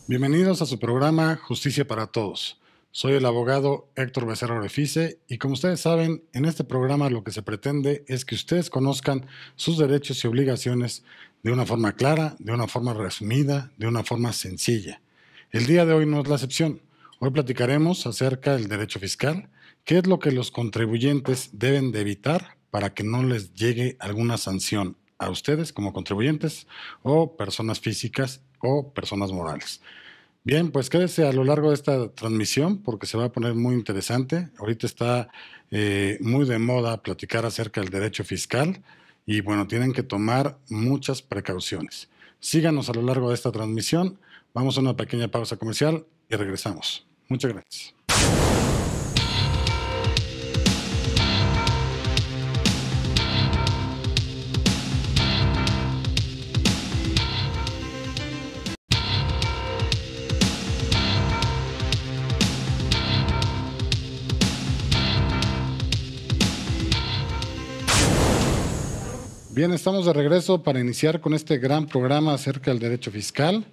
Bienvenidos a su programa Justicia para Todos. Soy el abogado Héctor Becerra Orefice y como ustedes saben, en este programa lo que se pretende es que ustedes conozcan sus derechos y obligaciones de una forma clara, de una forma resumida, de una forma sencilla. El día de hoy no es la excepción. Hoy platicaremos acerca del derecho fiscal, qué es lo que los contribuyentes deben de evitar para que no les llegue alguna sanción a ustedes como contribuyentes o personas físicas o personas morales. Bien, pues quédese a lo largo de esta transmisión porque se va a poner muy interesante. Ahorita está muy de moda platicar acerca del derecho fiscal y bueno, tienen que tomar muchas precauciones. Síganos a lo largo de esta transmisión. Vamos a una pequeña pausa comercial y regresamos. Muchas gracias. Bien, estamos de regreso para iniciar con este gran programa acerca del derecho fiscal.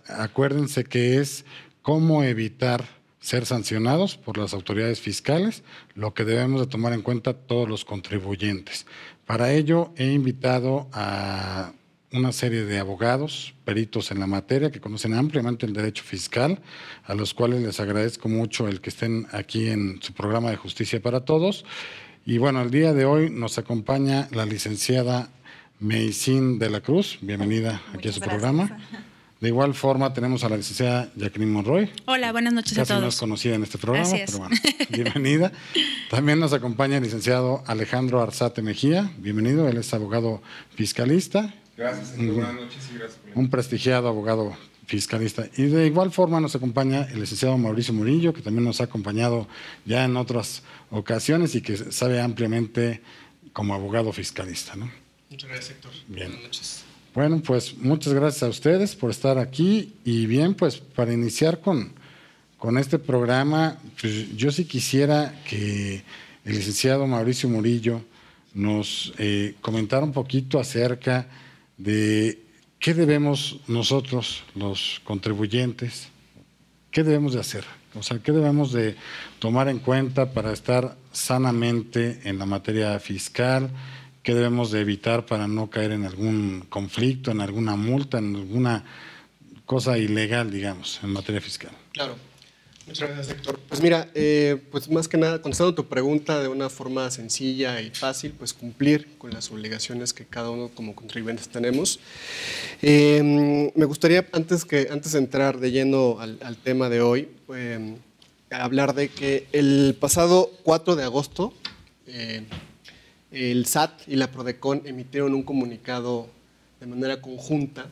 Acuérdense que es cómo evitar ser sancionados por las autoridades fiscales, lo que debemos de tomar en cuenta todos los contribuyentes. Para ello he invitado a una serie de abogados, peritos en la materia, que conocen ampliamente el derecho fiscal, a los cuales les agradezco mucho el que estén aquí en su programa de Justicia para Todos. Y bueno, el día de hoy nos acompaña la licenciada Meisín de la Cruz. Bienvenida aquí a su programa. De igual forma tenemos a la licenciada Jacqueline Monroy. Hola, buenas noches a todos. Casi no es conocida en este programa, pero bueno, bienvenida. También nos acompaña el licenciado Alejandro Arzate Mejía. Bienvenido, él es abogado fiscalista. Gracias, señor. Buenas noches y gracias. Un prestigiado abogado fiscalista. Y de igual forma nos acompaña el licenciado Mauricio Murillo, que también nos ha acompañado ya en otras ocasiones y que sabe ampliamente como abogado fiscalista, ¿no? Muchas gracias, Héctor. Bien. Buenas noches. Bueno, pues muchas gracias a ustedes por estar aquí. Y bien, pues para iniciar con este programa, pues yo sí quisiera que el licenciado Mauricio Murillo nos comentara un poquito acerca de qué debemos nosotros, los contribuyentes, qué debemos de hacer. O sea, ¿qué debemos de tomar en cuenta para estar sanamente en la materia fiscal? ¿Qué debemos de evitar para no caer en algún conflicto, en alguna multa, en alguna cosa ilegal, digamos, en materia fiscal? Claro. Muchas gracias, Héctor. Pues mira, pues más que nada, contestando tu pregunta de una forma sencilla y fácil, pues cumplir con las obligaciones que cada uno como contribuyentes tenemos. Me gustaría, antes de entrar de lleno al tema de hoy, hablar de que el pasado 4 de agosto, el SAT y la PRODECON emitieron un comunicado de manera conjunta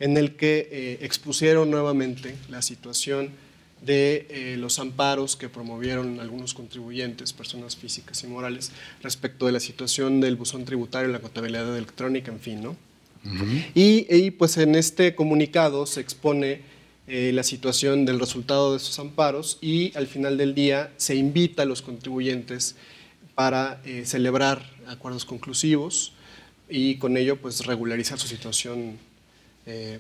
en el que expusieron nuevamente la situación de los amparos que promovieron algunos contribuyentes, personas físicas y morales, respecto de la situación del buzón tributario, la contabilidad electrónica, en fin, ¿no? Y pues en este comunicado se expone la situación del resultado de esos amparos y al final del día se invita a los contribuyentes para celebrar acuerdos conclusivos y con ello pues regularizar su situación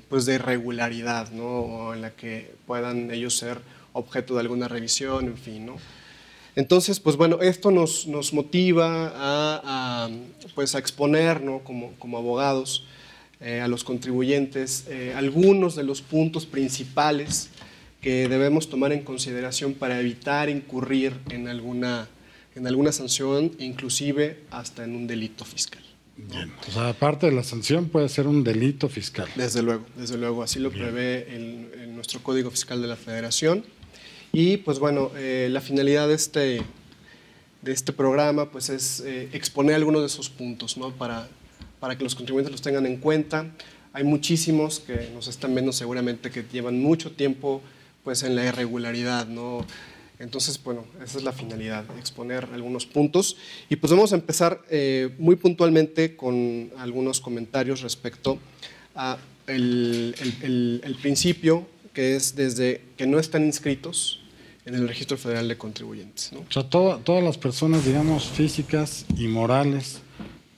pues de irregularidad, ¿no? O en la que puedan ellos ser objeto de alguna revisión, en fin, ¿no? Entonces, pues bueno, esto nos motiva pues a exponer, ¿no? como abogados a los contribuyentes algunos de los puntos principales que debemos tomar en consideración para evitar incurrir en alguna sanción, inclusive hasta en un delito fiscal. Bien. O sea, aparte de la sanción puede ser un delito fiscal. Desde luego, así lo prevé nuestro Código Fiscal de la Federación. Y pues bueno, la finalidad de este programa pues es exponer algunos de esos puntos, ¿no? para que los contribuyentes los tengan en cuenta. Hay muchísimos que nos están viendo seguramente que llevan mucho tiempo pues en la irregularidad, ¿no? Entonces, bueno, esa es la finalidad, exponer algunos puntos. Y pues vamos a empezar muy puntualmente con algunos comentarios respecto a el principio, que es desde que no están inscritos en el Registro Federal de Contribuyentes, ¿no? O sea, todas las personas, digamos, físicas y morales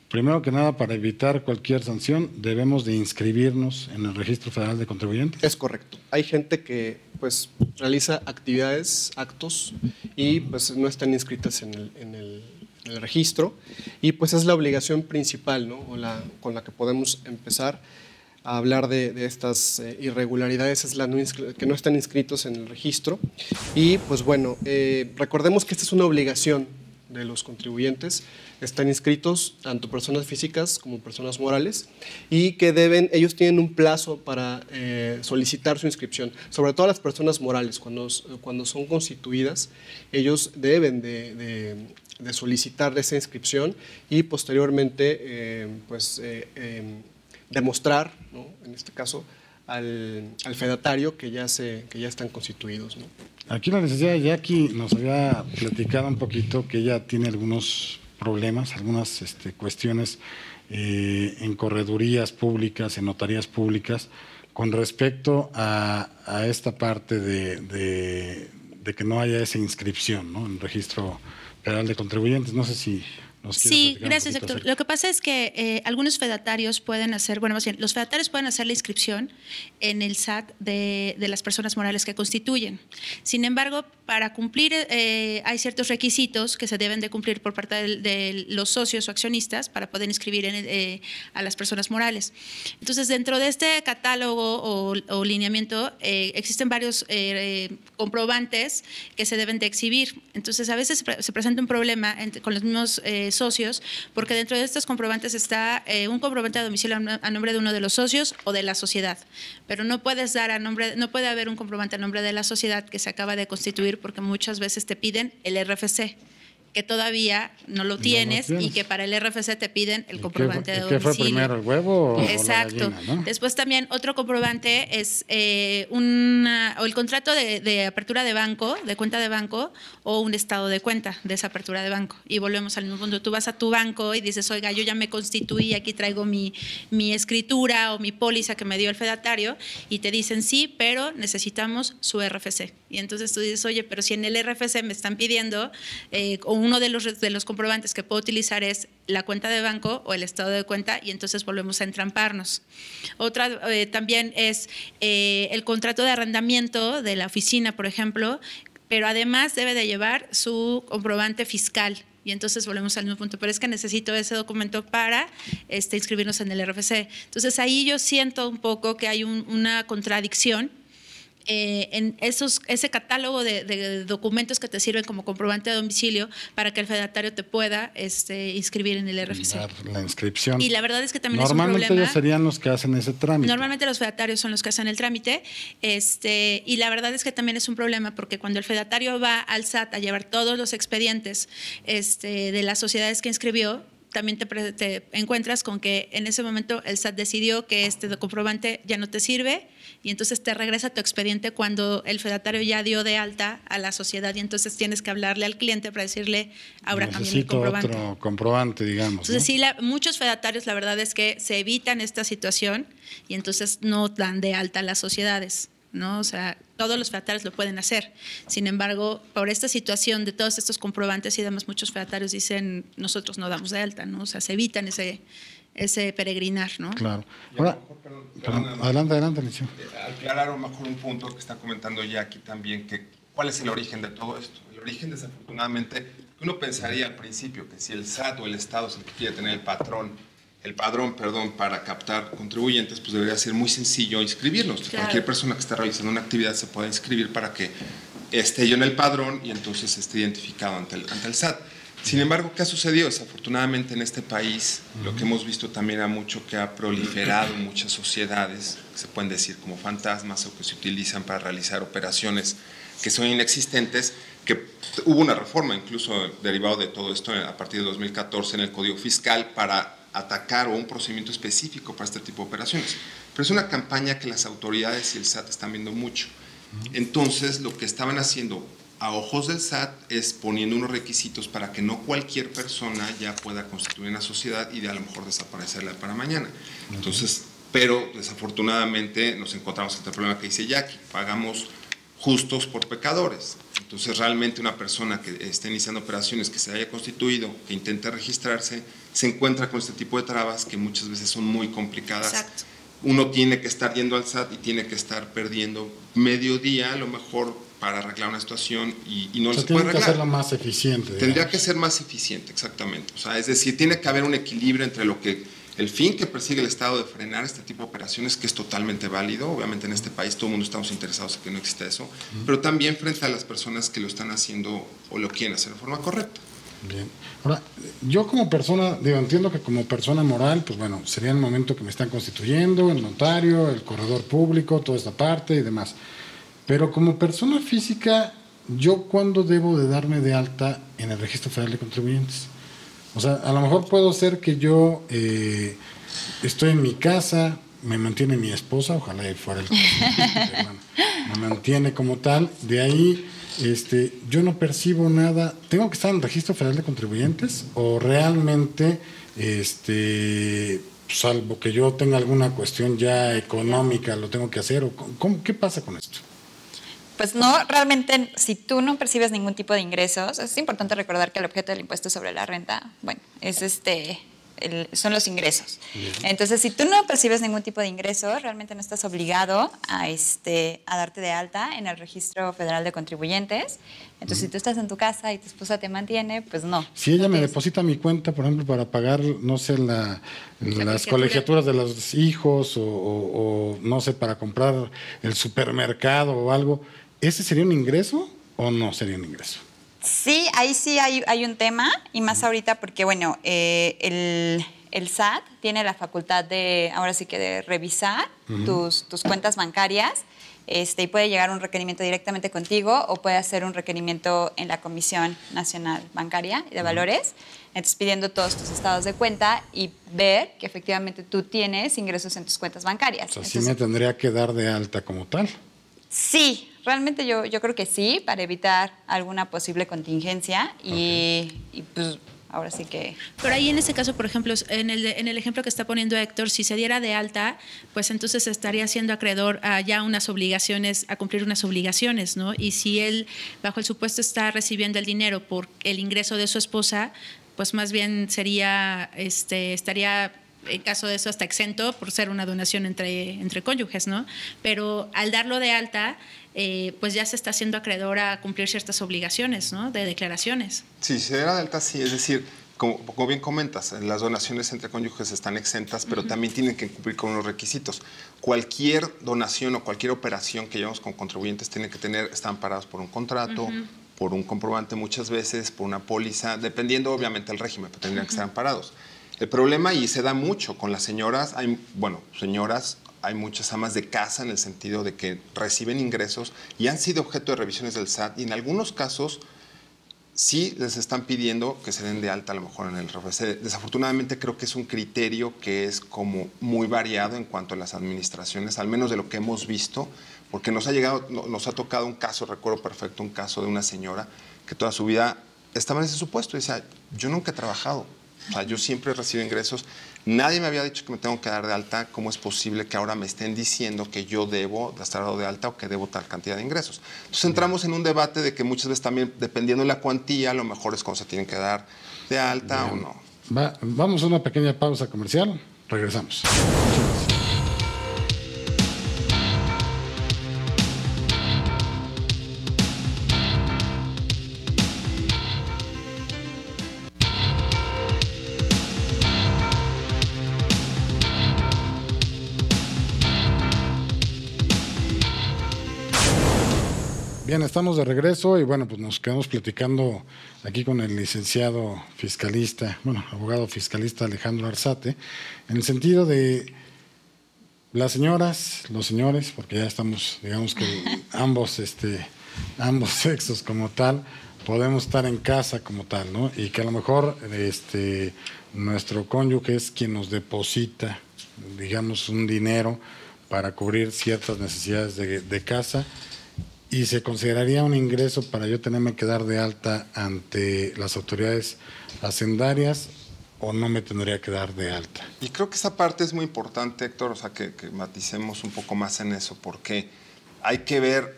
Primero que nada, para evitar cualquier sanción, debemos de inscribirnos en el Registro Federal de Contribuyentes. Es correcto. Hay gente que pues realiza actividades, actos, y pues no están inscritas en el registro, y pues es la obligación principal, ¿no? Con la que podemos empezar a hablar de estas irregularidades, es que no están inscritos en el registro. Y pues bueno, recordemos que esta es una obligación de los contribuyentes. Están inscritos tanto personas físicas como personas morales, y que ellos tienen un plazo para solicitar su inscripción. Sobre todo las personas morales, cuando son constituidas, ellos deben de solicitar esa inscripción y posteriormente demostrar, ¿no?, en este caso, al fedatario que ya están constituidos, ¿no? Aquí la licenciada Jackie nos había platicado un poquito que ella tiene algunos problemas, algunas cuestiones en corredurías públicas, en notarías públicas, con respecto a esta parte de que no haya esa inscripción, ¿no?, en el Registro Federal de Contribuyentes. No sé si nos quieres Sí, platicar gracias, un poquito Héctor. acerca. Lo que pasa es que algunos fedatarios pueden hacer, bueno, más bien, los fedatarios pueden hacer la inscripción en el SAT de las personas morales que constituyen. Sin embargo, para cumplir, hay ciertos requisitos que se deben de cumplir por parte de los socios o accionistas para poder inscribir a las personas morales. Entonces, dentro de este catálogo o lineamiento, existen varios comprobantes que se deben de exhibir. Entonces, a veces se presenta un problema con los mismos socios, porque dentro de estos comprobantes está un comprobante de domicilio a nombre de uno de los socios o de la sociedad, pero no puedes no puede haber un comprobante a nombre de la sociedad que se acaba de constituir, porque muchas veces te piden el RFC, que todavía no lo tienes, y que para el RFC te piden el comprobante de domicilio. ¿Qué fue primero, el huevo o Exacto. la gallina, ¿no? Después también otro comprobante es el contrato de apertura de banco, de cuenta de banco, o un estado de cuenta de esa apertura de banco. Y volvemos al mismo punto. Tú vas a tu banco y dices, oiga, yo ya me constituí, aquí traigo mi escritura o mi póliza que me dio el fedatario, y te dicen sí, pero necesitamos su RFC. Y entonces tú dices, oye, pero si en el RFC me están pidiendo, o uno de los comprobantes que puedo utilizar es la cuenta de banco o el estado de cuenta, y entonces volvemos a entramparnos. Otra también es el contrato de arrendamiento de la oficina, por ejemplo, pero además debe de llevar su comprobante fiscal. Y entonces volvemos al mismo punto, pero es que necesito ese documento para inscribirnos en el RFC. Entonces ahí yo siento un poco que hay una contradicción en ese catálogo de documentos que te sirven como comprobante de domicilio para que el fedatario te pueda inscribir en el RFC. La inscripción. Y la verdad es que también es un Normalmente problema. ellos serían los que hacen ese trámite. Normalmente los fedatarios son los que hacen el trámite, y la verdad es que también es un problema, porque cuando el fedatario va al SAT a llevar todos los expedientes de las sociedades que inscribió, también te encuentras con que en ese momento el SAT decidió que comprobante ya no te sirve, y entonces te regresa tu expediente cuando el fedatario ya dio de alta a la sociedad, y entonces tienes que hablarle al cliente para decirle, ahora cambia el comprobante. Necesito otro comprobante, digamos. Entonces, ¿no? sí, muchos fedatarios, la verdad es que se evitan esta situación y entonces no dan de alta a las sociedades, ¿no? O sea, todos los fedatarios lo pueden hacer. Sin embargo, por esta situación de todos estos comprobantes y demás, muchos fedatarios dicen, nosotros no damos de alta, ¿no? O sea, se evitan ese peregrinar, ¿no? Claro. Ahora, adelante, Alicia. Aclarar a lo mejor un punto que está comentando Jackie también, que cuál es el origen de todo esto. El origen, desafortunadamente, uno pensaría al principio que si el SAT o el Estado es el que quiere tener el padrón para captar contribuyentes, pues debería ser muy sencillo inscribirnos. Claro. Cualquier persona que esté realizando una actividad se puede inscribir para que esté yo en el padrón y entonces esté identificado ante el SAT. Sin embargo, ¿qué ha sucedido? Desafortunadamente en este país, lo que hemos visto también a mucho que ha proliferado muchas sociedades, que se pueden decir como fantasmas o que se utilizan para realizar operaciones que son inexistentes, que hubo una reforma incluso derivado de todo esto a partir de 2014 en el Código Fiscal para atacar o un procedimiento específico para este tipo de operaciones. Pero es una campaña que las autoridades y el SAT están viendo mucho. Entonces, lo que estaban haciendo a ojos del SAT es poniendo unos requisitos para que no cualquier persona ya pueda constituir una sociedad y de a lo mejor desaparecerla para mañana. Entonces, pero desafortunadamente nos encontramos ante el problema que dice Jackie, pagamos justos por pecadores. Entonces, realmente una persona que esté iniciando operaciones, que se haya constituido, que intente registrarse, se encuentra con este tipo de trabas que muchas veces son muy complicadas. Exacto. Uno tiene que estar yendo al SAT y tiene que estar perdiendo medio día, a lo mejor, para arreglar una situación y no se puede arreglar. Tiene que hacerlo más eficiente. Tendría que ser más eficiente, exactamente. O sea, es decir, tiene que haber un equilibrio entre lo que el fin que persigue el Estado de frenar este tipo de operaciones, que es totalmente válido. Obviamente en este país todo el mundo estamos interesados en que no exista eso, pero también frente a las personas que lo están haciendo o lo quieren hacer de forma correcta. Bien. Ahora, yo como persona, entiendo que como persona moral, pues bueno, sería el momento que me están constituyendo, el notario, el corredor público, toda esta parte y demás. Pero como persona física, ¿yo cuándo debo de darme de alta en el Registro Federal de Contribuyentes? O sea, a lo mejor puedo ser que yo estoy en mi casa, me mantiene mi esposa, ojalá fuera el caso, pero bueno, me mantiene como tal, de ahí yo no percibo nada. ¿Tengo que estar en el Registro Federal de Contribuyentes o realmente, salvo que yo tenga alguna cuestión ya económica, lo tengo que hacer? ¿Qué pasa con esto? Pues no, realmente, si tú no percibes ningún tipo de ingresos, es importante recordar que el objeto del impuesto sobre la renta, bueno, es son los ingresos. Bien. Entonces, si tú no percibes ningún tipo de ingreso, realmente no estás obligado a darte de alta en el Registro Federal de Contribuyentes. Entonces, si tú estás en tu casa y tu esposa te mantiene, pues no. Si ella me deposita mi cuenta, por ejemplo, para pagar, no sé, las colegiaturas de los hijos o no sé, para comprar el supermercado o algo, ¿ese sería un ingreso o no sería un ingreso? Sí, ahí sí hay un tema, y más ahorita porque, bueno, el SAT tiene la facultad de, ahora sí que de revisar tus cuentas bancarias, y puede llegar un requerimiento directamente contigo o puede hacer un requerimiento en la Comisión Nacional Bancaria y de Valores, entonces pidiendo todos tus estados de cuenta y ver que efectivamente tú tienes ingresos en tus cuentas bancarias. O sea, entonces, sí me tendría que dar de alta como tal. Sí, realmente yo creo que sí, para evitar alguna posible contingencia y pues ahora sí que... Pero ahí en este caso, por ejemplo, en el ejemplo que está poniendo Héctor, si se diera de alta, pues entonces estaría siendo acreedor a ya unas obligaciones, a cumplir unas obligaciones, ¿no? Y si él, bajo el supuesto, está recibiendo el dinero por el ingreso de su esposa, pues más bien sería, estaría... en caso de eso, hasta exento por ser una donación entre cónyuges, ¿no? Pero al darlo de alta, pues ya se está haciendo acreedor a cumplir ciertas obligaciones, ¿no? De declaraciones. Sí, si se diera de alta, sí. Es decir, como bien comentas, las donaciones entre cónyuges están exentas, pero también tienen que cumplir con unos requisitos. Cualquier donación o cualquier operación que llevamos con contribuyentes tiene que estar amparados por un contrato, por un comprobante muchas veces, por una póliza, dependiendo obviamente del régimen, pero tendrían que estar amparados. El problema, y se da mucho con las señoras, hay muchas amas de casa en el sentido de que reciben ingresos y han sido objeto de revisiones del SAT y en algunos casos sí les están pidiendo que se den de alta a lo mejor en el RFC. Desafortunadamente creo que es un criterio que es como muy variado en cuanto a las administraciones, al menos de lo que hemos visto, porque nos ha tocado un caso, recuerdo perfecto, un caso de una señora que toda su vida estaba en ese supuesto y decía, yo nunca he trabajado. O sea, yo siempre recibo ingresos. Nadie me había dicho que me tengo que dar de alta. ¿Cómo es posible que ahora me estén diciendo que yo debo de estar dado de alta o que debo tal cantidad de ingresos? Entonces entramos en un debate de que muchas veces también, dependiendo de la cuantía, a lo mejor es cuando se tienen que dar de alta o no. Vamos a una pequeña pausa comercial. Regresamos. Bien, estamos de regreso y bueno, pues nos quedamos platicando aquí con el licenciado fiscalista, abogado fiscalista Alejandro Arzate, en el sentido de las señoras, los señores, porque ya estamos, digamos que ambos sexos como tal, podemos estar en casa como tal, ¿no? Y que a lo mejor nuestro cónyuge es quien nos deposita, digamos, un dinero para cubrir ciertas necesidades de casa. ¿Y se consideraría un ingreso para yo tenerme que dar de alta ante las autoridades hacendarias o no me tendría que dar de alta? Y creo que esa parte es muy importante, Héctor, o sea, que maticemos un poco más en eso, porque hay que ver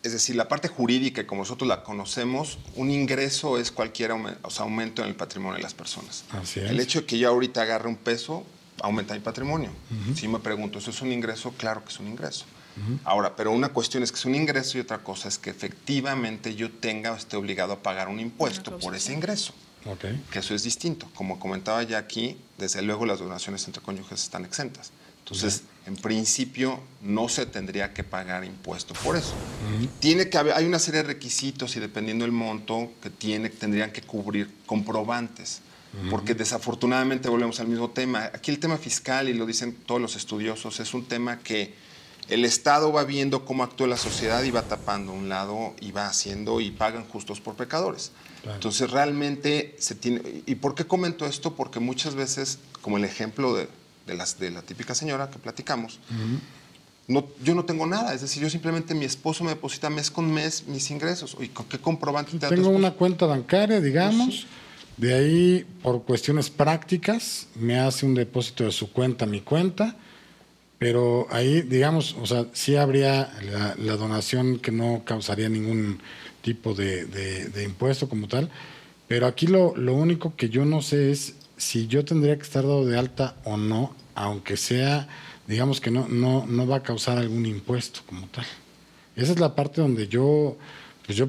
Es decir, la parte jurídica, como nosotros la conocemos, un ingreso es cualquier aumento en el patrimonio de las personas. Así es. El hecho de que yo ahorita agarre un peso aumenta mi patrimonio. Si me pregunto, ¿eso es un ingreso? Claro que es un ingreso. Ahora, pero una cuestión es que es un ingreso y otra cosa es que efectivamente yo tenga o esté obligado a pagar un impuesto por ese ingreso. Okay. Que eso es distinto. Como comentaba ya aquí, desde luego las donaciones entre cónyuges están exentas. Entonces, en principio, no se tendría que pagar impuesto por eso. Tiene que haber, hay una serie de requisitos y dependiendo del monto que tendrían que cubrir comprobantes. Porque desafortunadamente volvemos al mismo tema. Aquí el tema fiscal, y lo dicen todos los estudiosos, es un tema que el Estado va viendo cómo actúa la sociedad y va tapando un lado y va haciendo y pagan justos por pecadores. Claro. Entonces realmente se tiene... ¿Y por qué comento esto? Porque muchas veces, como el ejemplo de la típica señora que platicamos, yo no tengo nada, es decir, yo simplemente mi esposo me deposita mes con mes mis ingresos. ¿Y con qué comprobante te da tu Tengo esposo? una cuenta bancaria, digamos, de ahí por cuestiones prácticas me hace un depósito de su cuenta a mi cuenta, pero ahí, digamos, o sea, sí habría la donación que no causaría ningún tipo de impuesto como tal, pero aquí lo único que yo no sé es si yo tendría que estar dado de alta o no, aunque sea, digamos que no va a causar algún impuesto como tal. Esa es la parte donde yo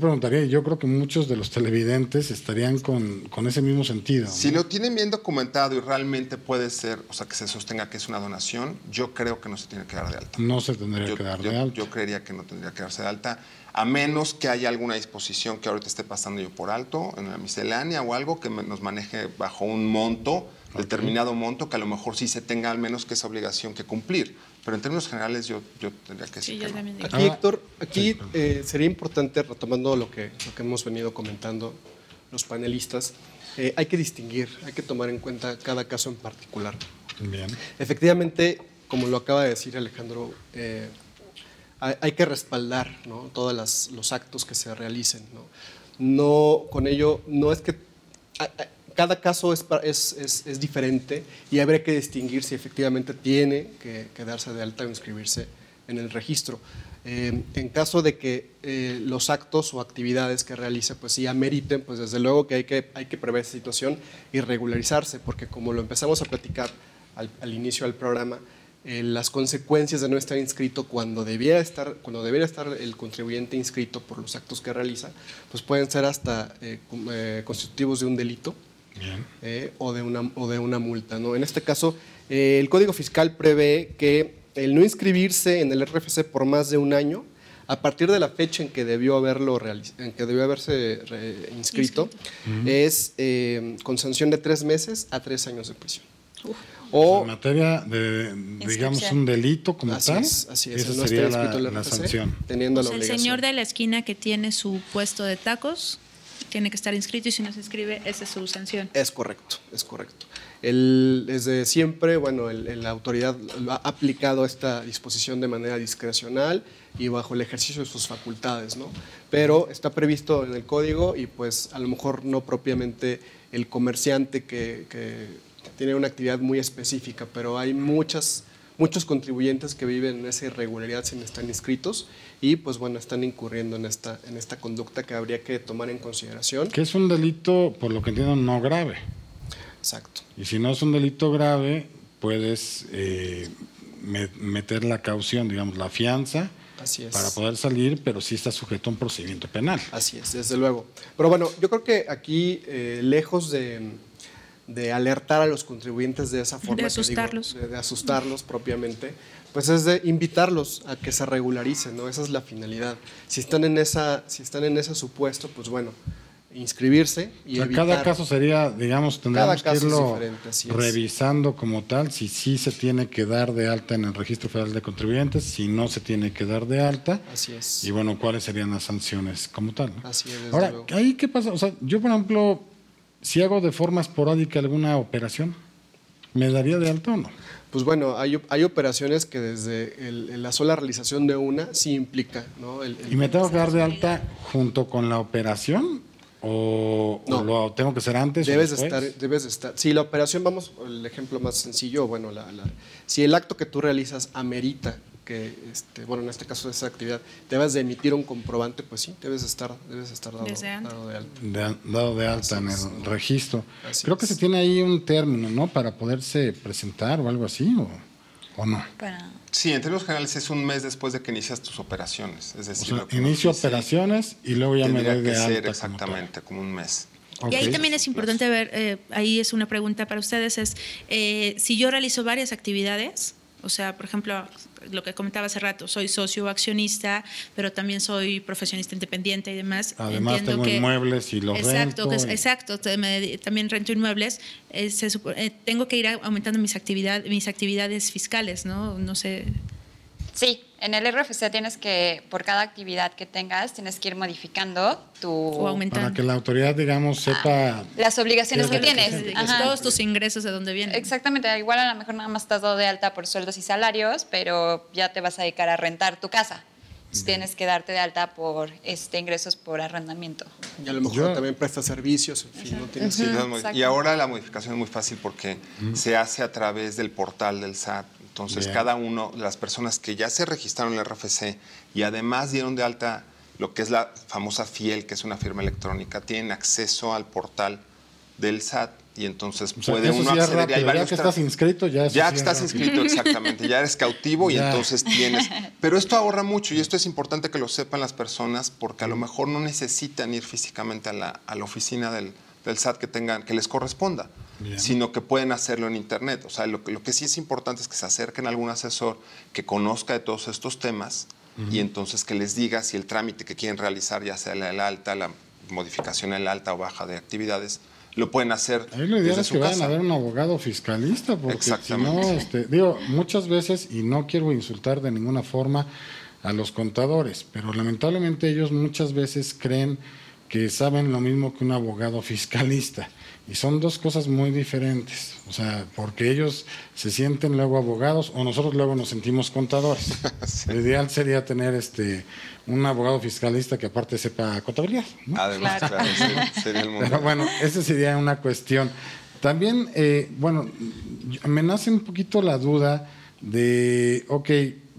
preguntaría, y yo creo que muchos de los televidentes estarían con ese mismo sentido, ¿no? Si lo tienen bien documentado y realmente puede ser, o sea, que se sostenga que es una donación, yo creo que no se tiene que dar de alta. No se tendría que dar de alta. Yo creería que no tendría que darse de alta, a menos que haya alguna disposición que ahorita esté pasando yo por alto, en la miscelánea o algo que nos maneje bajo un monto, determinado monto, que a lo mejor sí se tenga al menos que esa obligación que cumplir. Pero en términos generales yo tendría que decir que no. Aquí, Héctor, sería importante, retomando lo que hemos venido comentando los panelistas, hay que distinguir, hay que tomar en cuenta cada caso en particular. Bien. Efectivamente, como lo acaba de decir Alejandro, hay que respaldar, ¿no?, todos los actos que se realicen, ¿no? No, con ello, no es que... Cada caso es diferente y habría que distinguir si efectivamente tiene que darse de alta o inscribirse en el registro. En caso de que los actos o actividades que realice pues sí ameriten, pues desde luego que hay que prever esa situación y regularizarse, porque como lo empezamos a platicar al inicio del programa, las consecuencias de no estar inscrito cuando debiera estar el contribuyente inscrito por los actos que realiza, pues pueden ser hasta constitutivos de un delito. O de una multa, ¿no? En este caso, el Código Fiscal prevé que el no inscribirse en el RFC por más de un año, a partir de la fecha en que debió haberse inscrito, es con sanción de 3 meses a 3 años de prisión. O en materia de, digamos, un delito como tal, así es, esa no sería está inscrito en el la RFC, sanción. Teniendo la el obligación. señor de la esquina que tiene su puesto de tacos tiene que estar inscrito y si no se inscribe, esa es su sanción. Es correcto, es correcto. Desde siempre, bueno, la autoridad ha aplicado esta disposición de manera discrecional y bajo el ejercicio de sus facultades, ¿no? Pero está previsto en el código y pues a lo mejor no propiamente el comerciante que tiene una actividad muy específica, pero hay muchos contribuyentes que viven en esa irregularidad sin estar inscritos y pues bueno, están incurriendo en esta conducta que habría que tomar en consideración. Que es un delito, por lo que entiendo, no grave. Exacto. Y si no es un delito grave, puedes meter la caución, digamos, la fianza, Así es. para poder salir, pero sí está sujeto a un procedimiento penal. Así es, desde luego. Pero bueno, yo creo que aquí, lejos de alertar a los contribuyentes de esa forma, de asustarlos, de asustarlos propiamente, pues es de invitarlos a que se regularicen, ¿no? Esa es la finalidad. Si están en ese supuesto, pues bueno, inscribirse y evitar. Cada caso sería, digamos, tendríamos que irlo revisando como tal, si sí se tiene que dar de alta en el Registro Federal de Contribuyentes, si no se tiene que dar de alta. Así es. Y bueno, cuáles serían las sanciones como tal, ¿no? Así es. Ahora, luego. ¿ahí qué pasa? O sea, yo, por ejemplo, si hago de forma esporádica alguna operación, ¿me daría de alta o no? Pues bueno, hay operaciones que desde la sola realización de una sí implica, ¿no? ¿Y me tengo que dar de alta junto con la operación? ¿O lo tengo que hacer antes? Debes de estar. Si la operación, vamos, el ejemplo más sencillo, bueno, si el acto que tú realizas amerita que, bueno, en este caso de esa actividad, debes de emitir un comprobante, pues sí, debes estar dado de alta. Dado de alta en el registro. Creo que es. se tiene ahí un término, ¿no? Para poderse presentar o algo así, ¿o no? Sí, en términos generales es un mes después de que inicias tus operaciones. Es decir, O sea, inicio operaciones y luego ya me doy de alta. Ser exactamente como un mes. Y ahí también es importante ver, ahí es una pregunta para ustedes, es si yo realizo varias actividades, o sea, por ejemplo, lo que comentaba hace rato, soy socio o accionista, pero también soy profesionista independiente y demás. Además tengo inmuebles y los rento. Exacto, también rento inmuebles. Tengo que ir aumentando mis actividades fiscales, ¿no? No sé. Sí, en el RFC tienes que, por cada actividad que tengas, tienes que ir modificando o aumentando. Para que la autoridad, digamos, sepa las obligaciones que tienes. Todos tus ingresos de dónde vienen. Exactamente, igual a lo mejor nada más estás dado de alta por sueldos y salarios, pero ya te vas a dedicar a rentar tu casa. Entonces tienes que darte de alta por ingresos por arrendamiento. Y a lo mejor también prestas servicios, en fin, no tienes Y ahora la modificación es muy fácil porque se hace a través del portal del SAT. Entonces, cada uno de las personas que ya se registraron en el RFC y además dieron de alta lo que es la famosa FIEL, que es una firma electrónica, tienen acceso al portal del SAT y entonces puede uno acceder. Y hay varios, ya que estás inscrito, ya que estás inscrito, exactamente, ya eres cautivo y entonces tienes. Pero esto ahorra mucho y esto es importante que lo sepan las personas porque a lo mejor no necesitan ir físicamente a la oficina del SAT que les corresponda. Sino que pueden hacerlo en internet. O sea, lo que sí es importante es que se acerquen a algún asesor que conozca de todos estos temas y entonces que les diga si el trámite que quieren realizar, ya sea el alta, la modificación en el alta o baja de actividades, lo pueden hacer. Ahí lo ideal es que vayan a ver un abogado fiscalista, porque si no, muchas veces, y no quiero insultar de ninguna forma a los contadores, pero lamentablemente ellos muchas veces creen que saben lo mismo que un abogado fiscalista. Y son dos cosas muy diferentes, o sea, porque ellos se sienten luego abogados o nosotros luego nos sentimos contadores. Sí. Lo ideal sería tener un abogado fiscalista que aparte sepa contabilidad, ¿no? Además, claro, sería el mundo. Pero bueno, esa sería una cuestión. También, me nace un poquito la duda de,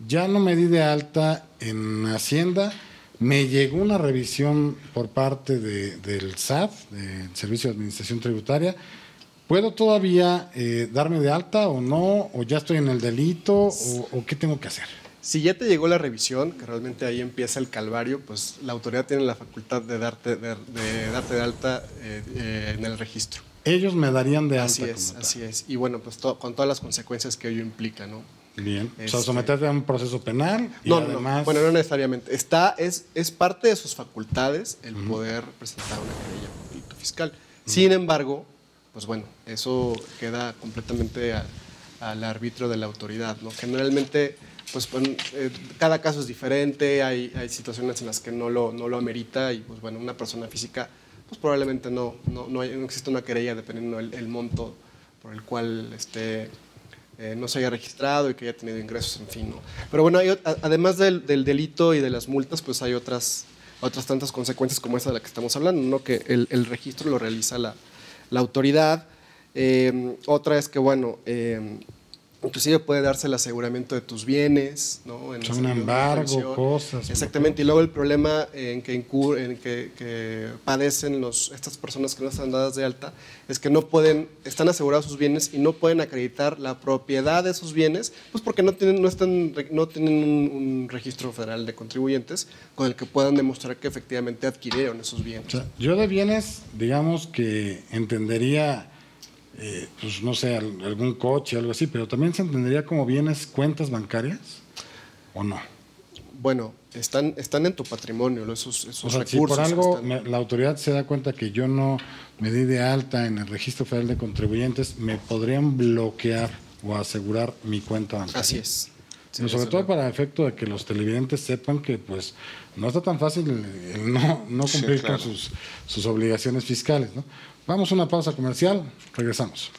ya no me di de alta en Hacienda. Me llegó una revisión por parte del SAT, del Servicio de Administración Tributaria. ¿Puedo todavía darme de alta o no? ¿O ya estoy en el delito? ¿O qué tengo que hacer? Si ya te llegó la revisión, que realmente ahí empieza el calvario, pues la autoridad tiene la facultad de darte de alta en el registro. Ellos me darían de alta. Así es. Y bueno, pues con todas las consecuencias que ello implica, ¿no? Bien, o sea, someterte a un proceso penal y no, además... No, bueno, no necesariamente. Es parte de sus facultades el poder presentar una querella por delito fiscal. Sin embargo, pues bueno, eso queda completamente al arbitrio de la autoridad, ¿no? Generalmente, pues cada caso es diferente, hay situaciones en las que no lo amerita y pues bueno, una persona física, pues probablemente no existe una querella dependiendo el monto por el cual no se haya registrado y que haya tenido ingresos, en fin, ¿no? Pero bueno, además del delito y de las multas, pues hay otras tantas consecuencias como esa de la que estamos hablando, ¿no? Que el registro lo realiza la autoridad. Otra es que, bueno, inclusive puede darse el aseguramiento de tus bienes, ¿no? Un embargo, cosas. Exactamente, y luego el problema en que padecen estas personas que no están dadas de alta es que están asegurados sus bienes y no pueden acreditar la propiedad de sus bienes, pues porque no tienen un registro federal de contribuyentes con el que puedan demostrar que efectivamente adquirieron esos bienes. O sea, yo de bienes, digamos que entendería... pues no sé, algún coche, algo así, pero también se entendería como bienes, cuentas bancarias, ¿o no? Bueno, están en tu patrimonio, esos o sea, recursos. Si por algo la autoridad se da cuenta que yo no me di de alta en el Registro Federal de Contribuyentes, ¿me podrían bloquear o asegurar mi cuenta bancaria? Así es. Sí, sobre todo para efecto de que los televidentes sepan que pues no está tan fácil el no cumplir con sus obligaciones fiscales, ¿no? Vamos a una pausa comercial, regresamos.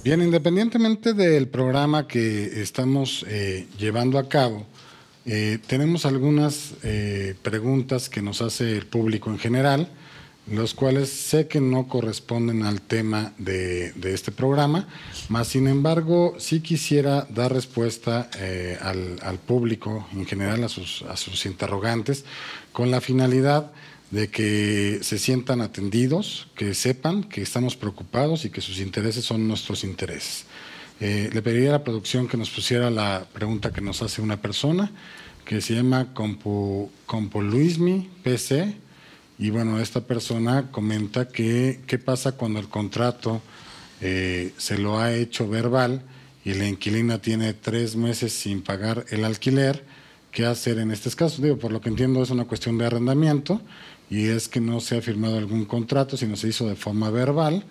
Bien, independientemente del programa que estamos llevando a cabo, tenemos algunas preguntas que nos hace el público en general, los cuales sé que no corresponden al tema de este programa, mas sin embargo sí quisiera dar respuesta al público en general, a sus interrogantes, con la finalidad de que se sientan atendidos, que sepan que estamos preocupados y que sus intereses son nuestros intereses. Le pediría a la producción que nos pusiera la pregunta que nos hace una persona, que se llama Compoluismi PC, y bueno, esta persona comenta que qué pasa cuando el contrato se lo ha hecho verbal y la inquilina tiene 3 meses sin pagar el alquiler. ¿Qué hacer en estos casos? Digo, por lo que entiendo es una cuestión de arrendamiento y es que no se ha firmado algún contrato, sino se hizo de forma verbal,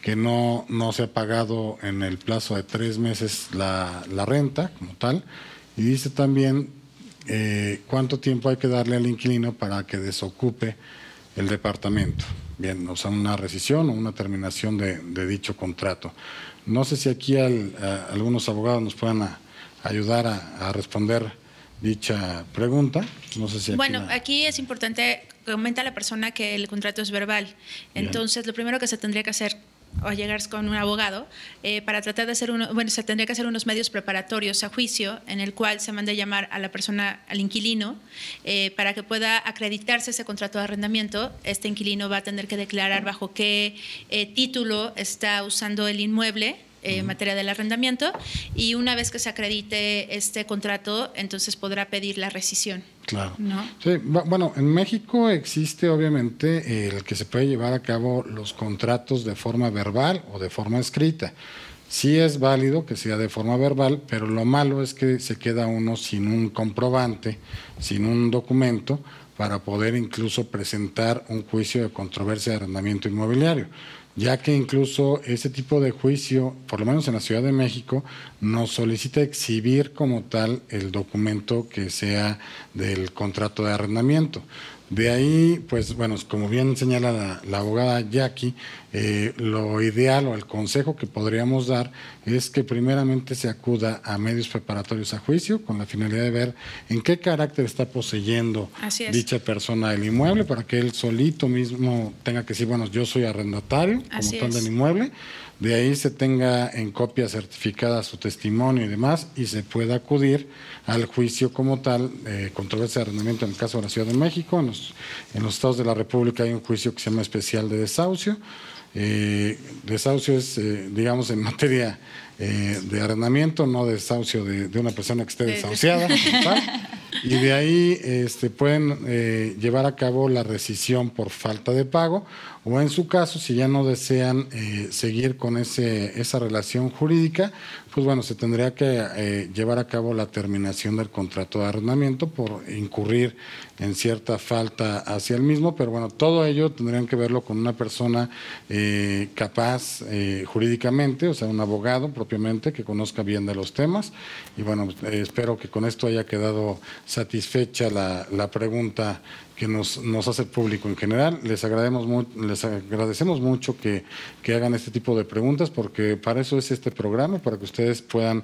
que no se ha pagado en el plazo de 3 meses la renta como tal, y dice también cuánto tiempo hay que darle al inquilino para que desocupe el departamento. Bien, o sea, una rescisión o una terminación de dicho contrato. No sé si aquí algunos abogados nos puedan ayudar a responder dicha pregunta. No sé si aquí es importante, comenta la persona que el contrato es verbal. Entonces, lo primero que se tendría que hacer o llegar con un abogado para tratar de hacer se tendría que hacer unos medios preparatorios a juicio en el cual se mande llamar a la persona, al inquilino, para que pueda acreditarse ese contrato de arrendamiento. Este inquilino va a tener que declarar bajo qué título está usando el inmueble en materia del arrendamiento, y una vez que se acredite este contrato, entonces podrá pedir la rescisión. Claro. ¿No? Sí, bueno, en México existe obviamente el que se puede llevar a cabo los contratos de forma verbal o de forma escrita. Sí es válido que sea de forma verbal, pero lo malo es que se queda uno sin un comprobante, sin un documento para poder incluso presentar un juicio de controversia de arrendamiento inmobiliario, ya que incluso ese tipo de juicio, por lo menos en la Ciudad de México, nos solicita exhibir como tal el documento que sea del contrato de arrendamiento. De ahí, pues bueno, como bien señala la abogada Jackie, lo ideal o el consejo que podríamos dar es que primeramente se acuda a medios preparatorios a juicio con la finalidad de ver en qué carácter está poseyendo dicha persona el inmueble, para que él solito mismo tenga que decir, bueno, yo soy arrendatario como tal del inmueble. De ahí se tenga en copia certificada su testimonio y demás, y se pueda acudir al juicio como tal, controversia de arrendamiento en el caso de la Ciudad de México. En los estados de la República hay un juicio que se llama especial de desahucio. Desahucio es, digamos, en materia de arrendamiento, no desahucio de una persona que esté desahuciada. Y de ahí pueden llevar a cabo la rescisión por falta de pago, o en su caso, si ya no desean seguir con esa relación jurídica, pues bueno, se tendría que llevar a cabo la terminación del contrato de arrendamiento por incurrir en cierta falta hacia el mismo, pero bueno, todo ello tendrían que verlo con una persona capaz jurídicamente, o sea, un abogado propiamente que conozca bien de los temas. Y bueno, espero que con esto haya quedado satisfecha la pregunta que nos hace el público en general. Les agradecemos mucho que hagan este tipo de preguntas, porque para eso es este programa, para que ustedes puedan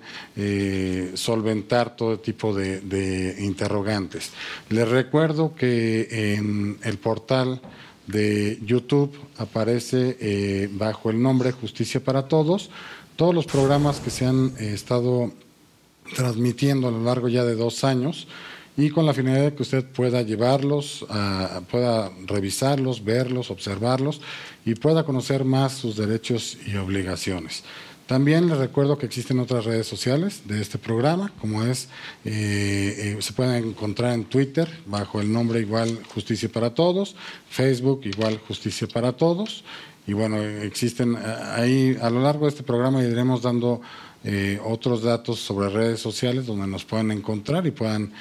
solventar todo tipo de interrogantes. Les recuerdo que en el portal de YouTube aparece bajo el nombre Justicia para Todos todos los programas que se han estado transmitiendo a lo largo ya de 2 años, y con la finalidad de que usted pueda llevarlos, pueda revisarlos, verlos, observarlos y pueda conocer más sus derechos y obligaciones. También les recuerdo que existen otras redes sociales de este programa, como se pueden encontrar en Twitter bajo el nombre igual Justicia para Todos, Facebook igual Justicia para Todos, y bueno, existen ahí a lo largo de este programa iremos dando otros datos sobre redes sociales donde nos puedan encontrar y puedan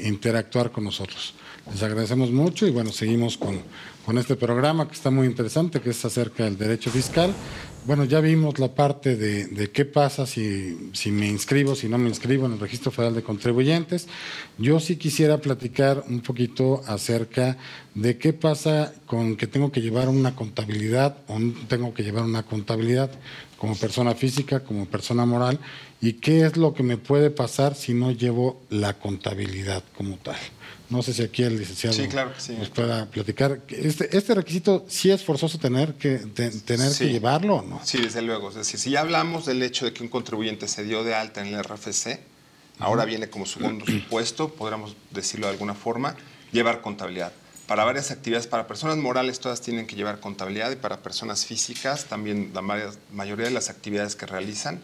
interactuar con nosotros. Les agradecemos mucho y bueno, seguimos con este programa que está muy interesante, que es acerca del derecho fiscal. Bueno, ya vimos la parte de qué pasa si me inscribo, si no me inscribo en el Registro Federal de Contribuyentes. Yo sí quisiera platicar un poquito acerca de qué pasa con que tengo que llevar una contabilidad o no tengo que llevar una contabilidad como persona física, como persona moral, y qué es lo que me puede pasar si no llevo la contabilidad como tal. No sé si aquí el licenciado Sí, claro que sí. nos pueda platicar. ¿Este requisito sí es forzoso tener que Sí. llevarlo o no? Sí, desde luego. Es decir, si ya hablamos del hecho de que un contribuyente se dio de alta en el RFC, ahora viene como segundo supuesto, podríamos decirlo de alguna forma, llevar contabilidad. Para varias actividades, para personas morales todas tienen que llevar contabilidad y para personas físicas también la mayoría de las actividades que realizan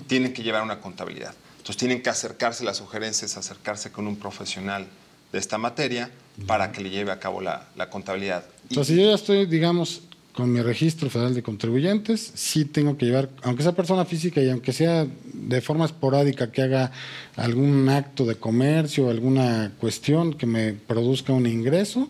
tienen que llevar una contabilidad. Entonces tienen que acercarse, la sugerencia es acercarse con un profesional de esta materia para que le lleve a cabo la contabilidad. O sea, si yo ya estoy, digamos, con mi registro federal de contribuyentes, sí tengo que llevar, aunque sea persona física y aunque sea de forma esporádica que haga algún acto de comercio, alguna cuestión que me produzca un ingreso,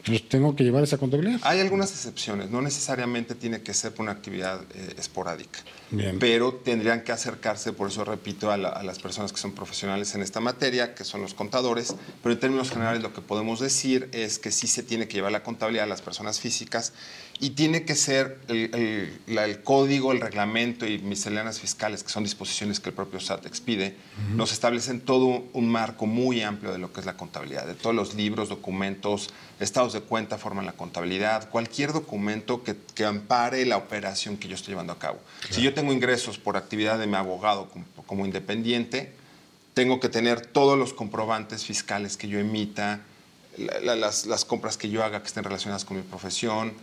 pues tengo que llevar esa contabilidad. Hay algunas excepciones, no necesariamente tiene que ser por una actividad esporádica, Bien. pero tendrían que acercarse, por eso repito, a las personas que son profesionales en esta materia, que son los contadores, pero en términos generales lo que podemos decir es que sí se tiene que llevar la contabilidad a las personas físicas y tiene que ser el código, el reglamento y misceláneas fiscales, que son disposiciones que el propio SAT expide, nos establecen todo un marco muy amplio de lo que es la contabilidad, de todos los libros, documentos, estados de cuenta forman la contabilidad, cualquier documento que ampare la operación que yo estoy llevando a cabo. Claro. Si yo tengo ingresos por actividad de mi abogado como independiente, tengo que tener todos los comprobantes fiscales que yo emita, las compras que yo haga que estén relacionadas con mi profesión,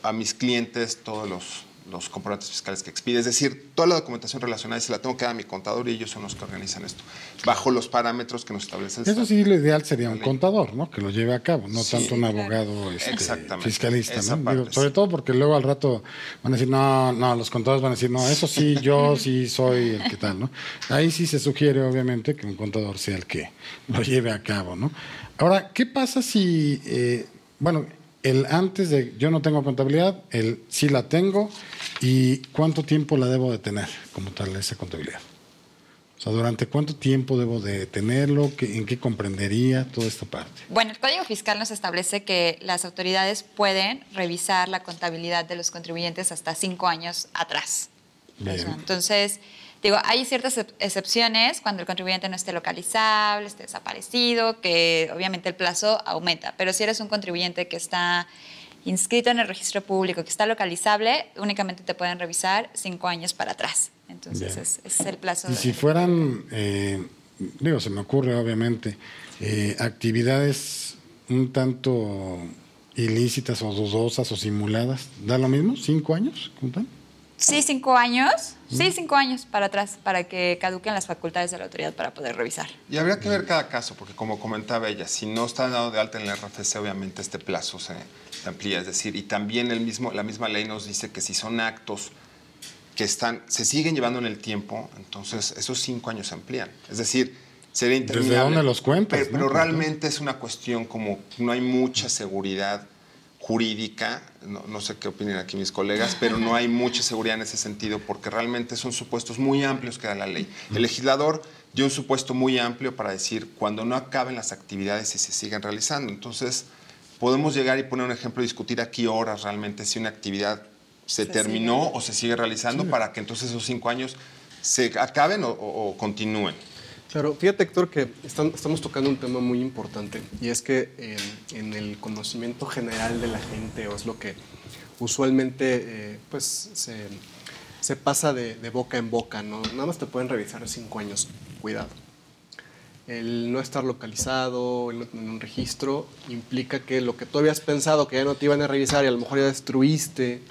a mis clientes todos los comprobantes fiscales que expide. Es decir, toda la documentación relacionada se la tengo que dar a mi contador y ellos son los que organizan esto, bajo los parámetros que nos establece el Eso SAT. sí, lo ideal sería un contador, ¿no? Que lo lleve a cabo, no Sí, tanto un abogado fiscalista, esa ¿no? parte, Digo, sobre todo porque luego al rato van a decir, no, los contadores van a decir, no, eso sí, yo sí soy el que tal, ¿no? Ahí sí se sugiere, obviamente, que un contador sea el que lo lleve a cabo, ¿no? Ahora, ¿qué pasa si, el antes de yo no tengo contabilidad, el sí la tengo, y cuánto tiempo la debo de tener como tal esa contabilidad? O sea, ¿durante cuánto tiempo debo de tenerlo? ¿En qué comprendería toda esta parte? Bueno, el Código Fiscal nos establece que las autoridades pueden revisar la contabilidad de los contribuyentes hasta 5 años atrás. Bien. Entonces, digo, hay ciertas excepciones cuando el contribuyente no esté localizable, esté desaparecido, que obviamente el plazo aumenta. Pero si eres un contribuyente que está inscrito en el registro público, que está localizable, únicamente te pueden revisar 5 años para atrás. Entonces, es el plazo. Y si fueran, se me ocurre obviamente, actividades un tanto ilícitas o dudosas o simuladas, ¿da lo mismo? ¿5 años? ¿Cómo tal? Sí, 5 años. Sí, 5 años para atrás, para que caduquen las facultades de la autoridad para poder revisar. Y habría que ver cada caso, porque como comentaba ella, si no está dado de alta en el RFC, obviamente este plazo se amplía. Es decir, y también la misma ley nos dice que si son actos que se siguen llevando en el tiempo, entonces esos 5 años se amplían. Es decir, sería interminable. ¿Desde dónde los cuentas? Pero realmente es una cuestión como no hay mucha seguridad jurídica, no sé qué opinan aquí mis colegas, pero no hay mucha seguridad en ese sentido porque realmente son supuestos muy amplios que da la ley. El legislador dio un supuesto muy amplio para decir cuando no acaben las actividades y se siguen realizando. Entonces, podemos llegar y poner un ejemplo, discutir aquí horas realmente si una actividad se terminó o se sigue realizando para que entonces esos 5 años se acaben o continúen. Claro, fíjate, Héctor, que estamos tocando un tema muy importante y es que en el conocimiento general de la gente, o es lo que usualmente se pasa de boca en boca, ¿no? Nada más te pueden revisar 5 años, cuidado. El no estar localizado, el no tener un registro, implica que lo que tú habías pensado que ya no te iban a revisar y a lo mejor ya destruiste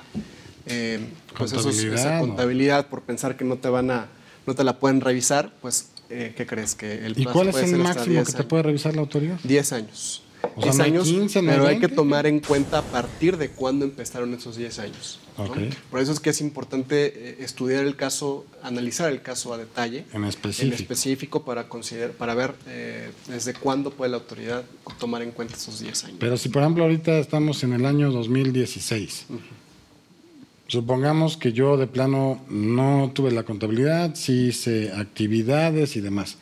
esa contabilidad por pensar que no te la pueden revisar, pues ¿qué crees? Que el plazo ¿Y cuál es puede el ser máximo que te puede revisar la autoridad? 10 años. O sea, 10 no hay años, 15, no hay pero hay 20. que tomar en cuenta a partir de cuándo empezaron esos 10 años. ¿no? Okay. Por eso es que es importante estudiar el caso, analizar el caso a detalle. En específico. Para ver desde cuándo puede la autoridad tomar en cuenta esos 10 años. Pero si, por ejemplo, ahorita estamos en el año 2016, supongamos que yo de plano no tuve la contabilidad, sí hice actividades y demás.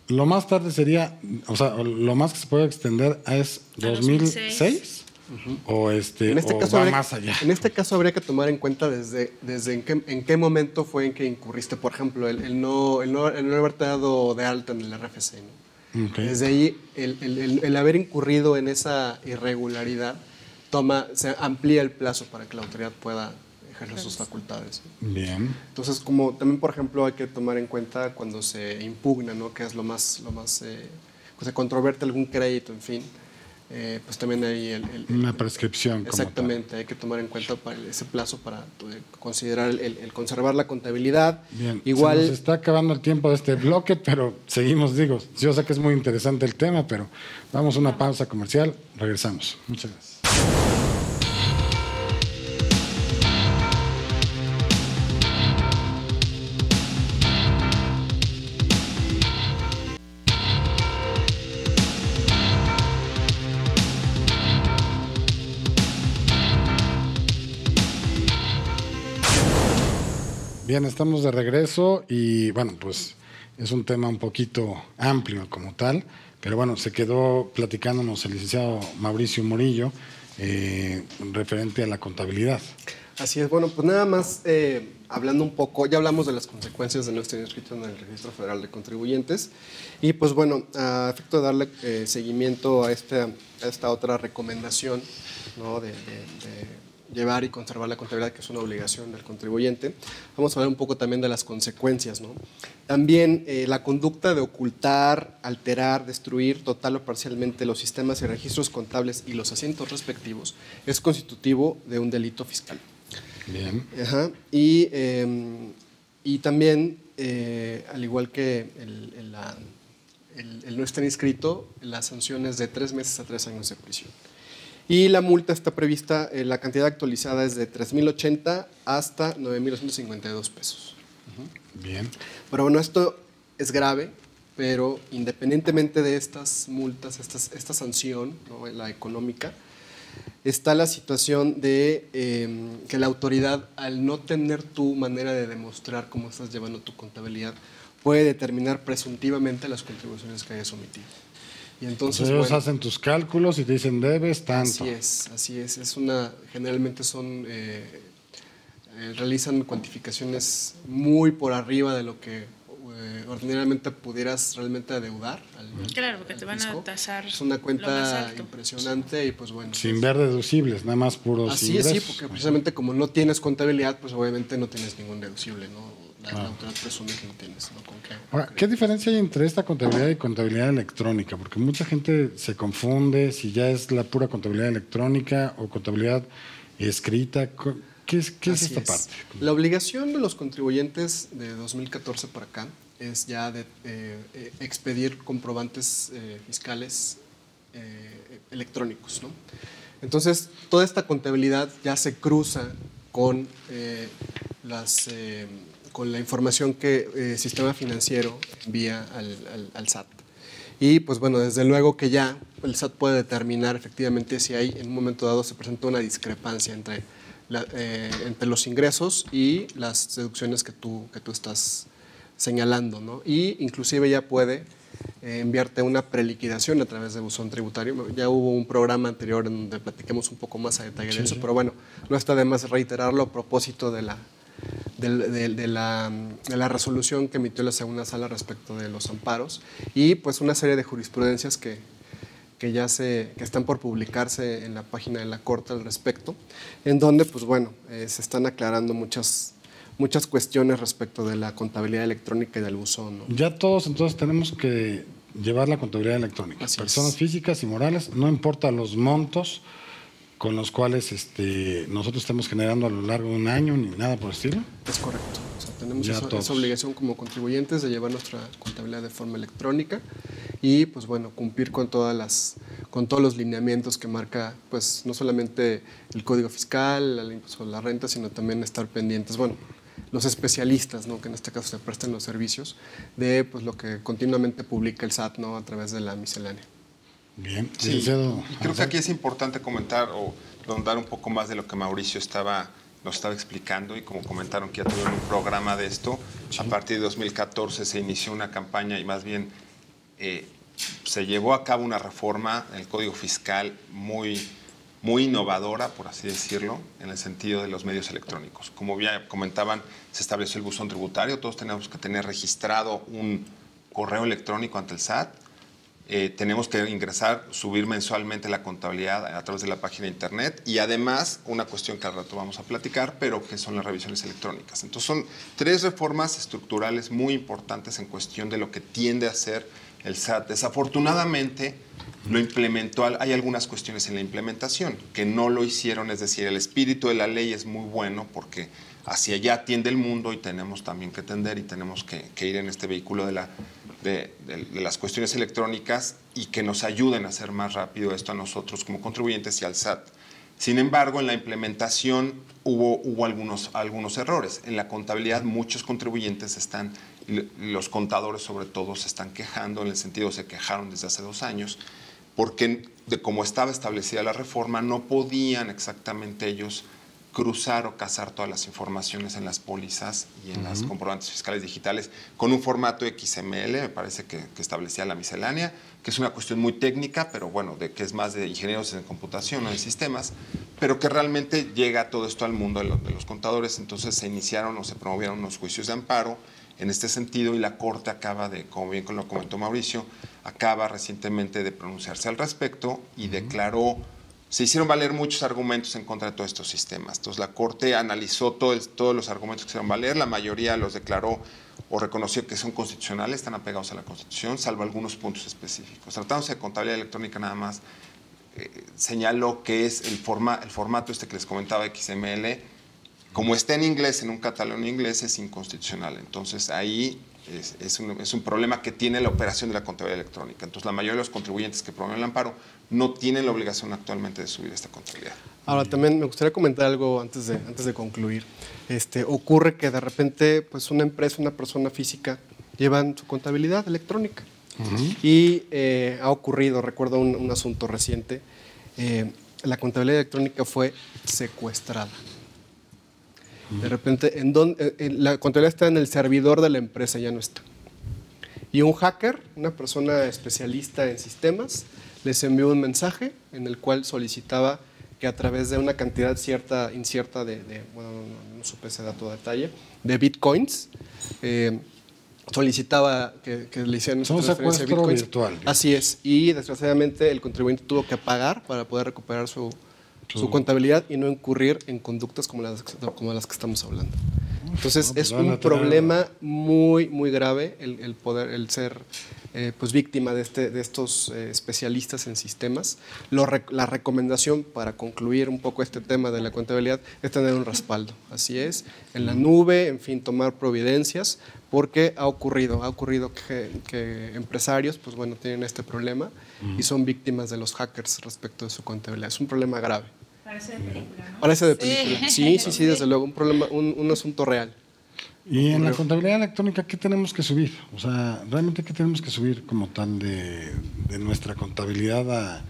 lo más tarde sería, o sea, lo más que se puede extender es 2006. O va más allá. En este caso habría que tomar en cuenta desde en qué momento fue en que incurriste, por ejemplo, el no haberte dado de alta en el RFC, ¿no? Okay. Desde ahí, el haber incurrido en esa irregularidad se amplía el plazo para que la autoridad pueda ejercer sus facultades, ¿no? Bien. Entonces, como también, por ejemplo, hay que tomar en cuenta cuando se impugna, ¿no? Que es lo más se controvierte algún crédito, en fin. Pues también hay una prescripción. Exactamente, hay que tomar en cuenta ese plazo para considerar el conservar la contabilidad. Bien, igual se nos está acabando el tiempo de este bloque, pero seguimos, yo sé que es muy interesante el tema, pero vamos a una pausa comercial, regresamos. Muchas gracias. Bien, estamos de regreso y bueno, pues es un tema un poquito amplio como tal, pero bueno, se quedó platicándonos el licenciado Mauricio Murillo referente a la contabilidad. Así es, bueno, pues nada más hablando un poco, ya hablamos de las consecuencias de no estar inscrito en el Registro Federal de Contribuyentes y pues bueno, a efecto de darle seguimiento a esta otra recomendación, ¿no? de llevar y conservar la contabilidad, que es una obligación del contribuyente. Vamos a hablar un poco también de las consecuencias, ¿no? También la conducta de ocultar, alterar, destruir total o parcialmente los sistemas y registros contables y los asientos respectivos es constitutivo de un delito fiscal. Bien. Ajá. Y también, al igual que el no estar inscrito, la sanción es de 3 meses a 3 años de prisión. Y la multa está prevista, la cantidad actualizada es de 3,080 hasta 9,252 pesos. Bien. Pero bueno, esto es grave, pero independientemente de estas multas, esta sanción, ¿no? La económica, está la situación de que la autoridad, al no tener tu manera de demostrar cómo estás llevando tu contabilidad, puede determinar presuntivamente las contribuciones que hayas omitido. Y entonces, ellos hacen tus cálculos y te dicen debes tanto. Así es. Generalmente realizan cuantificaciones muy por arriba de lo que ordinariamente pudieras realmente adeudar. Claro, porque te van a tasar. Es una cuenta impresionante y pues bueno. Sin ver deducibles, nada más puros ingresos. Así es, sí, porque precisamente como no tienes contabilidad, pues obviamente no tienes ningún deducible, ¿no? La autoridad presume que no tienes, ¿no? Ahora, ¿qué diferencia hay entre esta contabilidad y contabilidad electrónica? Porque mucha gente se confunde si ya es la pura contabilidad electrónica o contabilidad escrita. ¿Qué es esta parte? La obligación de los contribuyentes de 2014 para acá es ya de expedir comprobantes fiscales electrónicos, ¿no? Entonces, toda esta contabilidad ya se cruza con con la información que el sistema financiero envía al SAT. Y pues bueno, desde luego que ya el SAT puede determinar efectivamente si hay en un momento dado se presenta una discrepancia entre los ingresos y las deducciones que tú estás señalando, ¿no? Y inclusive ya puede enviarte una preliquidación a través de buzón tributario. Ya hubo un programa anterior en donde platiquemos un poco más a detalle de eso, pero bueno, no está de más reiterarlo a propósito de la resolución que emitió la segunda sala respecto de los amparos y pues una serie de jurisprudencias que están por publicarse en la página de la Corte al respecto, en donde pues bueno, se están aclarando muchas cuestiones respecto de la contabilidad electrónica y del buzón, ¿no? Ya todos entonces tenemos que llevar la contabilidad electrónica, personas físicas y morales, no importa los montos con los cuales nosotros estamos generando a lo largo de un año ni nada por el estilo. Es correcto. O sea, tenemos esa obligación como contribuyentes de llevar nuestra contabilidad de forma electrónica y pues bueno, cumplir con todos los lineamientos que marca pues no solamente el Código Fiscal, el impuesto a la renta, sino también estar pendientes, bueno, los especialistas, ¿no? Que en este caso se prestan los servicios de pues lo que continuamente publica el SAT, ¿no? A través de la miscelánea. Bien, sí, y creo que aquí es importante comentar o rondar un poco más de lo que Mauricio nos estaba explicando y como comentaron que ya tuvieron un programa de esto, sí. A partir de 2014 se inició una campaña y más bien se llevó a cabo una reforma en el Código Fiscal muy innovadora, por así decirlo, en el sentido de los medios electrónicos. Como ya comentaban, se estableció el buzón tributario, todos tenemos que tener registrado un correo electrónico ante el SAT, tenemos que ingresar, subir mensualmente la contabilidad a través de la página de internet y además una cuestión que al rato vamos a platicar, pero que son las revisiones electrónicas. Entonces son 3 reformas estructurales muy importantes en cuestión de lo que tiende a hacer el SAT. Desafortunadamente lo implementó, hay algunas cuestiones en la implementación que no lo hicieron, es decir, el espíritu de la ley es muy bueno porque hacia allá tiende el mundo y tenemos también que tender y tenemos que ir en este vehículo de las cuestiones electrónicas y que nos ayuden a hacer más rápido esto a nosotros como contribuyentes y al SAT. Sin embargo, en la implementación hubo algunos errores. En la contabilidad muchos contribuyentes los contadores sobre todo se están quejando, en el sentido se quejaron desde hace 2 años, porque de cómo estaba establecida la reforma no podían exactamente ellos cruzar o cazar todas las informaciones en las pólizas y en las comprobantes fiscales digitales con un formato XML, me parece que establecía la miscelánea, que es una cuestión muy técnica, pero bueno, que es más de ingenieros en computación o en sistemas, pero que realmente llega todo esto al mundo de los contadores. Entonces se iniciaron o se promovieron unos juicios de amparo en este sentido y la Corte acaba de, como bien lo comentó Mauricio, acaba recientemente de pronunciarse al respecto y declaró. Se hicieron valer muchos argumentos en contra de todos estos sistemas. Entonces, la Corte analizó todos los argumentos que se hicieron valer, la mayoría los declaró o reconoció que son constitucionales, están apegados a la Constitución, salvo algunos puntos específicos. Tratándose de contabilidad electrónica nada más, señaló que es el formato que les comentaba, XML, como está en inglés, en un catálogo en inglés, es inconstitucional. Entonces, ahí es un problema que tiene la operación de la contabilidad electrónica. Entonces, la mayoría de los contribuyentes que promueven el amparo no tienen la obligación actualmente de subir esta contabilidad. Ahora, también me gustaría comentar algo antes de concluir. Ocurre que de repente pues una empresa, una persona física, llevan su contabilidad electrónica. Y ha ocurrido, recuerdo un asunto reciente, la contabilidad electrónica fue secuestrada. De repente, la contabilidad está en el servidor de la empresa, ya no está. Y un hacker, una persona especialista en sistemas, les envió un mensaje en el cual solicitaba que a través de una cantidad incierta bueno, no supe ese dato a detalle, de bitcoins, solicitaba que le hicieran esa transferencia de bitcoins. Virtual. Así es, y desgraciadamente el contribuyente tuvo que pagar para poder recuperar su contabilidad y no incurrir en conductas como las que estamos hablando. Entonces, es un problema muy, muy grave el ser pues víctima de estos especialistas en sistemas. La recomendación para concluir un poco este tema de la contabilidad es tener un respaldo. Así es, en la nube, en fin, tomar providencias, porque ha ocurrido que empresarios, pues bueno, tienen este problema y son víctimas de los hackers respecto de su contabilidad. Es un problema grave. Parece de película, ¿no? Parece de película. Sí, desde luego, un asunto real. Y en la contabilidad electrónica, ¿qué tenemos que subir? O sea, realmente, ¿qué tenemos que subir como tal de nuestra contabilidad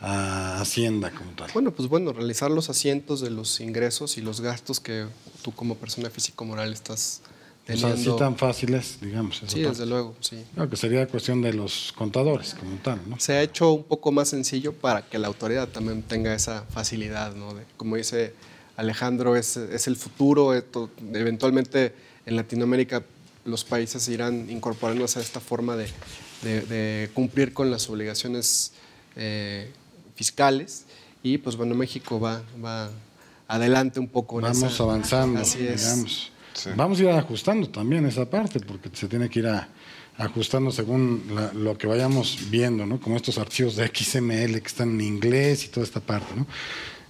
a Hacienda como tal? Bueno, realizar los asientos de los ingresos y los gastos que tú como persona físico-moral estás teniendo. O sea, así tan fáciles, digamos. Sí, desde luego, sí. Claro, que sería cuestión de los contadores como tal, ¿no? Se ha hecho un poco más sencillo para que la autoridad también tenga esa facilidad, ¿no? Como dice Alejandro, es el futuro. Eventualmente en Latinoamérica los países irán incorporándose a esta forma de cumplir con las obligaciones fiscales y pues bueno, México va adelante un poco. Vamos avanzando, así es. digamos. Sí. Vamos a ir ajustando también esa parte, porque se tiene que ir ajustando según lo que vayamos viendo, ¿no? Como estos archivos de XML que están en inglés y toda esta parte, ¿no?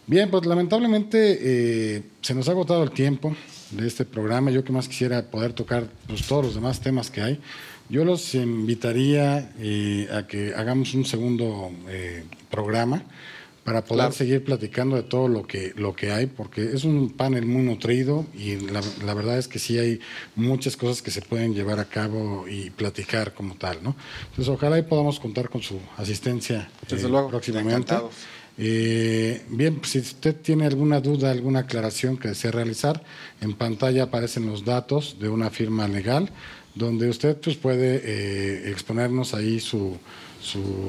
Bien, pues lamentablemente se nos ha agotado el tiempo de este programa. Yo que más quisiera poder tocar pues, todos los demás temas que hay. Yo los invitaría a que hagamos un segundo programa para poder seguir platicando de todo lo que hay, porque es un panel muy nutrido y la verdad es que sí hay muchas cosas que se pueden llevar a cabo y platicar como tal, ¿no? Entonces, ojalá y podamos contar con su asistencia Desde luego. próximamente. Encantados. Bien, si usted tiene alguna duda, alguna aclaración que desea realizar, en pantalla aparecen los datos de una firma legal, donde usted pues, puede exponernos ahí su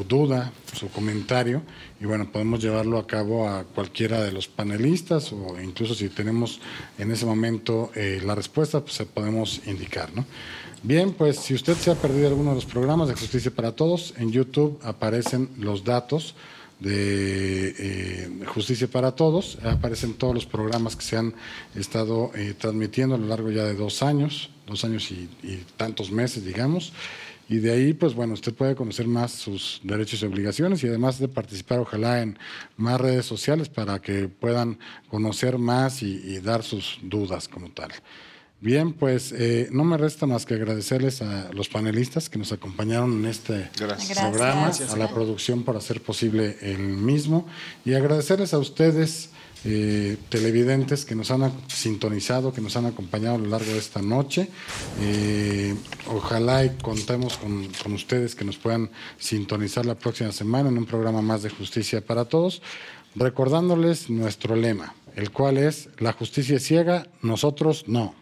duda, su comentario, y bueno, podemos llevarlo a cabo a cualquiera de los panelistas, o incluso si tenemos en ese momento la respuesta, pues se podemos indicar, ¿no? Bien, pues si usted se ha perdido alguno de los programas de Justicia para Todos, en YouTube aparecen los datos de Justicia para Todos, aparecen todos los programas que se han estado transmitiendo a lo largo ya de 2 años y tantos meses, digamos, y de ahí, pues bueno, usted puede conocer más sus derechos y obligaciones y además de participar, ojalá, en más redes sociales para que puedan conocer más y dar sus dudas como tal. Bien, pues no me resta más que agradecerles a los panelistas que nos acompañaron en este programa, Gracias. a la producción por hacer posible el mismo, y agradecerles a ustedes, televidentes, que nos han sintonizado, que nos han acompañado a lo largo de esta noche. Ojalá y contemos con ustedes que nos puedan sintonizar la próxima semana en un programa más de Justicia para Todos, recordándoles nuestro lema, el cual es: la justicia es ciega, nosotros no.